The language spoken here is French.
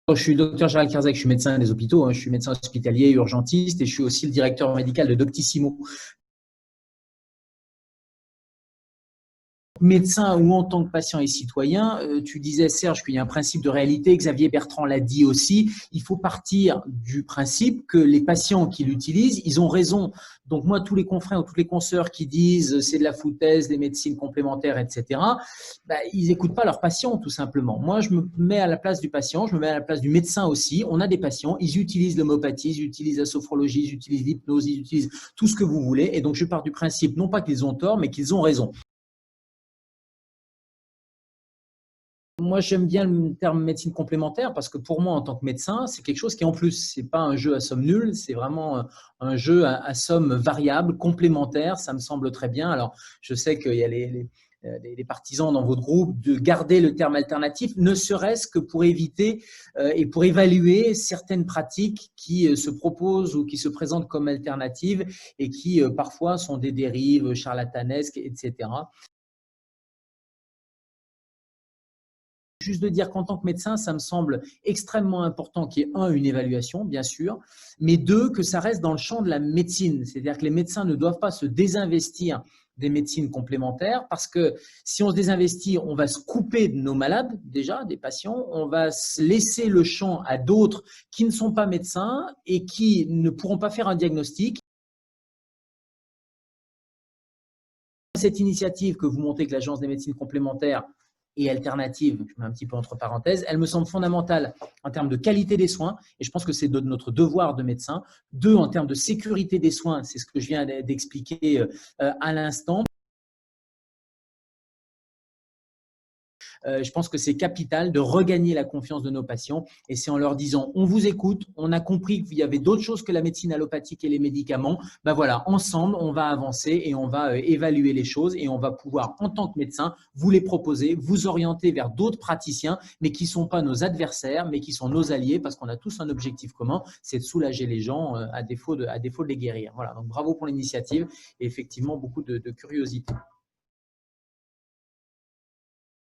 Je suis docteur Gérald Kierzek, je suis médecin des hôpitaux, je suis médecin hospitalier, urgentiste et je suis aussi le directeur médical de Doctissimo. Médecin ou en tant que patient et citoyen, tu disais, Serge, qu'il y a un principe de réalité. Xavier Bertrand l'a dit aussi. Il faut partir du principe que les patients qui l'utilisent, ils ont raison. Donc moi, tous les confrères ou toutes les consoeurs qui disent c'est de la foutaise, des médecines complémentaires, etc., ils n'écoutent pas leurs patients, tout simplement. Moi, je me mets à la place du patient, je me mets à la place du médecin aussi. On a des patients, ils utilisent l'homéopathie, ils utilisent la sophrologie, ils utilisent l'hypnose, ils utilisent tout ce que vous voulez. Et donc, je pars du principe, non pas qu'ils ont tort, mais qu'ils ont raison. Moi, j'aime bien le terme médecine complémentaire parce que pour moi, en tant que médecin, c'est quelque chose qui, en plus, c'est pas un jeu à somme nulle, c'est vraiment un jeu à somme variable, complémentaire. Ça me semble très bien. Alors, je sais qu'il y a les partisans dans votre groupe de garder le terme alternatif, ne serait-ce que pour éviter et pour évaluer certaines pratiques qui se proposent ou qui se présentent comme alternatives et qui parfois sont des dérives charlatanesques, etc. Juste de dire qu'en tant que médecin, ça me semble extrêmement important qu'il y ait une évaluation, bien sûr, mais deux, que ça reste dans le champ de la médecine. C'est-à-dire que les médecins ne doivent pas se désinvestir des médecines complémentaires parce que si on se désinvestit, on va se couper de nos malades, déjà, des patients, on va se laisser le champ à d'autres qui ne sont pas médecins et qui ne pourront pas faire un diagnostic. Cette initiative que vous montez, que l'Agence des médecines complémentaires et alternatives, je mets un petit peu entre parenthèses, elle me semble fondamentale en termes de qualité des soins, et je pense que c'est de notre devoir de médecin. Deux, en termes de sécurité des soins, c'est ce que je viens d'expliquer à l'instant. Je pense que c'est capital de regagner la confiance de nos patients et c'est en leur disant on vous écoute, on a compris qu'il y avait d'autres choses que la médecine allopathique et les médicaments. Voilà, ensemble, on va avancer et on va évaluer les choses et on va pouvoir, en tant que médecin, vous les proposer, vous orienter vers d'autres praticiens, mais qui ne sont pas nos adversaires, mais qui sont nos alliés parce qu'on a tous un objectif commun, c'est de soulager les gens à défaut de les guérir. Voilà, donc bravo pour l'initiative et effectivement beaucoup de curiosité.